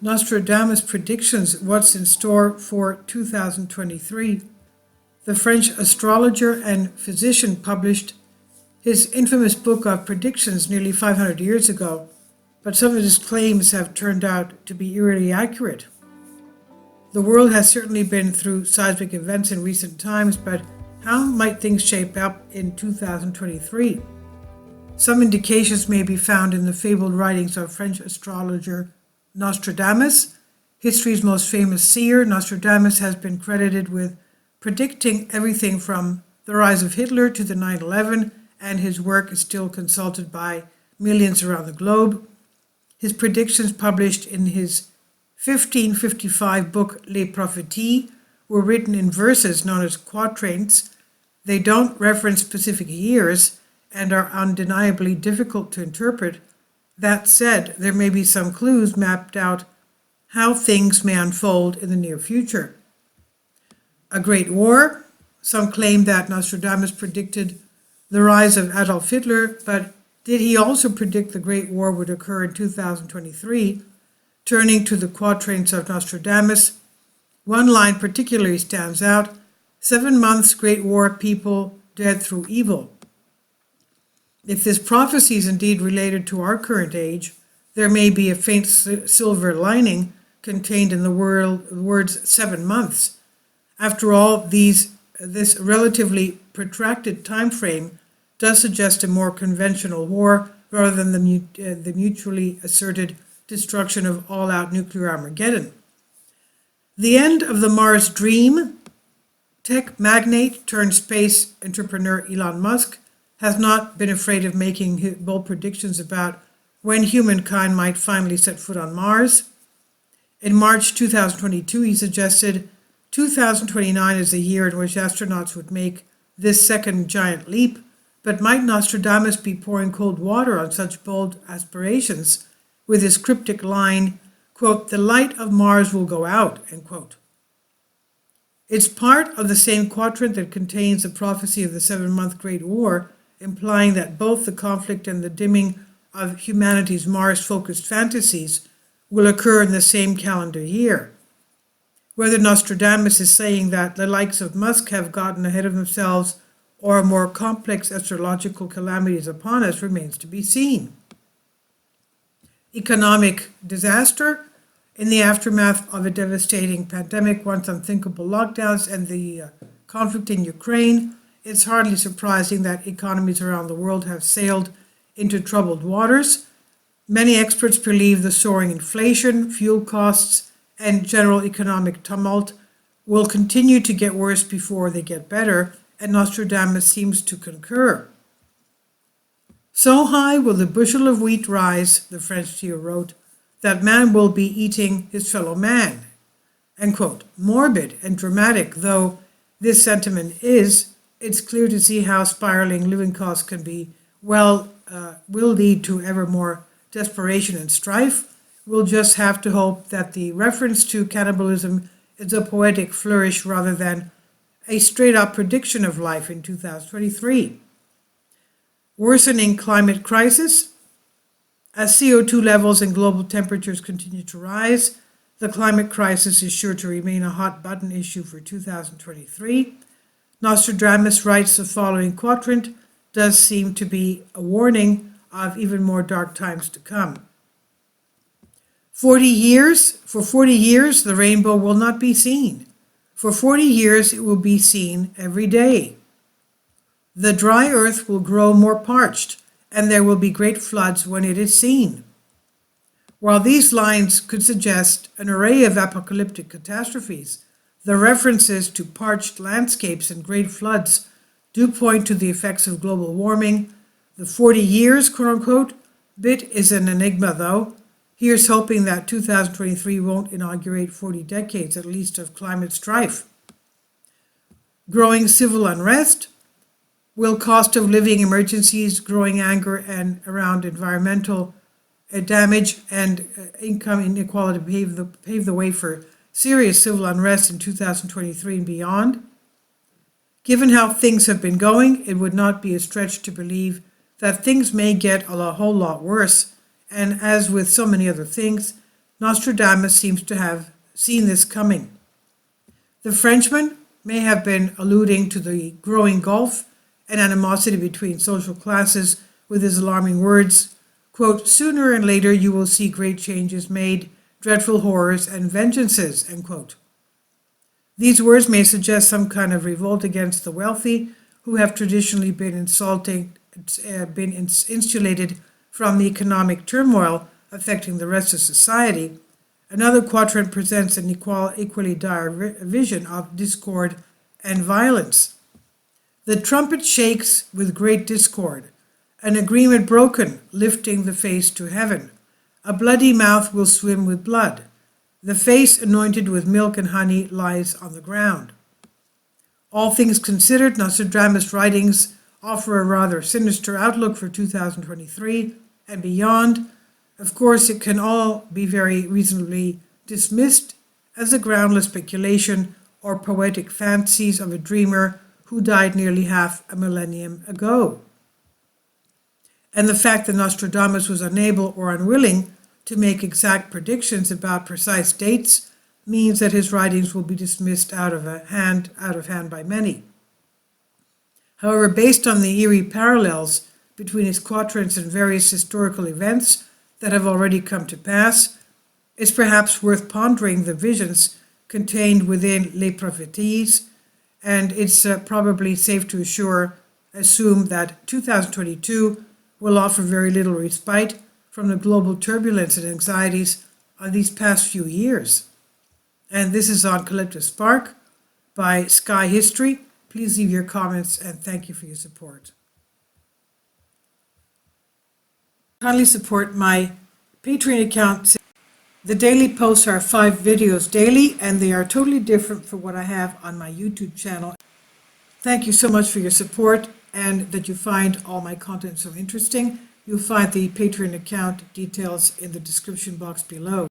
Nostradamus predictions what's in store for 2023. The French astrologer and physician published his infamous book of predictions nearly 500 years ago, but some of his claims have turned out to be eerily accurate. The world has certainly been through seismic events in recent times, but how might things shape up in 2023? Some indications may be found in the fabled writings of French astrologer Nostradamus. History's most famous seer, Nostradamus has been credited with predicting everything from the rise of Hitler to the 9/11, and his work is still consulted by millions around the globe. His predictions, published in his 1555 book Les Prophéties, were written in verses known as quatrains. They don't reference specific years and are undeniably difficult to interpret. That said, there may be some clues mapped out how things may unfold in the near future. A great war. Some claim that Nostradamus predicted the rise of Adolf Hitler, but did he also predict the Great War would occur in 2023? Turning to the quatrains of Nostradamus, one line particularly stands out: 7 months Great War, people dead through evil. If this prophecy is indeed related to our current age, there may be a faint silver lining contained in the words 7 months. After all, this relatively protracted time frame does suggest a more conventional war rather than the mutually asserted destruction of all-out nuclear Armageddon. The end of the Mars dream. Tech magnate turned space entrepreneur Elon Musk has not been afraid of making bold predictions about when humankind might finally set foot on Mars. In March 2022, he suggested 2029 is the year in which astronauts would make this second giant leap, but might Nostradamus be pouring cold water on such bold aspirations with his cryptic line, quote, "The light of Mars will go out," end quote. It's part of the same quatrain that contains the prophecy of the 7-month Great War, implying that both the conflict and the dimming of humanity's Mars-focused fantasies will occur in the same calendar year. Whether Nostradamus is saying that the likes of Musk have gotten ahead of themselves or a more complex astrological calamity is upon us remains to be seen. Economic disaster. In the aftermath of a devastating pandemic, once unthinkable lockdowns, and the conflict in Ukraine, it's hardly surprising that economies around the world have sailed into troubled waters. Many experts believe the soaring inflation, fuel costs, and general economic tumult will continue to get worse before they get better, and Nostradamus seems to concur. So high will the bushel of wheat rise, the French seer wrote, that man will be eating his fellow man. End quote. Morbid and dramatic though this sentiment is, it's clear to see how spiraling living costs can be, will lead to ever more desperation and strife. We'll just have to hope that the reference to cannibalism is a poetic flourish rather than a straight-up prediction of life in 2023. Worsening climate crisis. As CO2 levels and global temperatures continue to rise, the climate crisis is sure to remain a hot-button issue for 2023. Nostradamus writes the following quatrain does seem to be a warning of even more dark times to come. For 40 years, the rainbow will not be seen. For 40 years, it will be seen every day. The dry earth will grow more parched, and there will be great floods when it is seen. While these lines could suggest an array of apocalyptic catastrophes, the references to parched landscapes and great floods do point to the effects of global warming. The 40 years, quote-unquote, bit is an enigma, though. Here's hoping that 2023 won't inaugurate 40 decades, at least, of climate strife. Growing civil unrest. Will cost of living emergencies, growing anger and around environmental damage, and income inequality pave the way for serious civil unrest in 2023 and beyond? Given how things have been going, it would not be a stretch to believe that things may get a whole lot worse, and as with so many other things, Nostradamus seems to have seen this coming. The Frenchman may have been alluding to the growing gulf and animosity between social classes with his alarming words, quote, "Sooner and later you will see great changes made, dreadful horrors and vengeances," end quote. These words may suggest some kind of revolt against the wealthy, who have traditionally been insulated from the economic turmoil affecting the rest of society. Another quatraint presents an equally dire vision of discord and violence. The trumpet shakes with great discord, an agreement broken, lifting the face to heaven. A bloody mouth will swim with blood. The face anointed with milk and honey lies on the ground. All things considered, Nostradamus' writings offer a rather sinister outlook for 2023 and beyond. Of course, it can all be very reasonably dismissed as a groundless speculation or poetic fancies of a dreamer who died nearly half a millennium ago. And the fact that Nostradamus was unable or unwilling to make exact predictions about precise dates means that his writings will be dismissed out of hand by many. However, based on the eerie parallels between his quatrains and various historical events that have already come to pass, it's perhaps worth pondering the visions contained within Les Prophéties, and it's probably safe to assume that 2022 will offer very little respite from the global turbulence and anxieties of these past few years. And this is on Calyptus Spark by Sky History. Please leave your comments and thank you for your support. Kindly support my Patreon account. The daily posts are 5 videos daily, and they are totally different from what I have on my YouTube channel. Thank you so much for your support and that you find all my content so interesting. You'll find the Patreon account details in the description box below.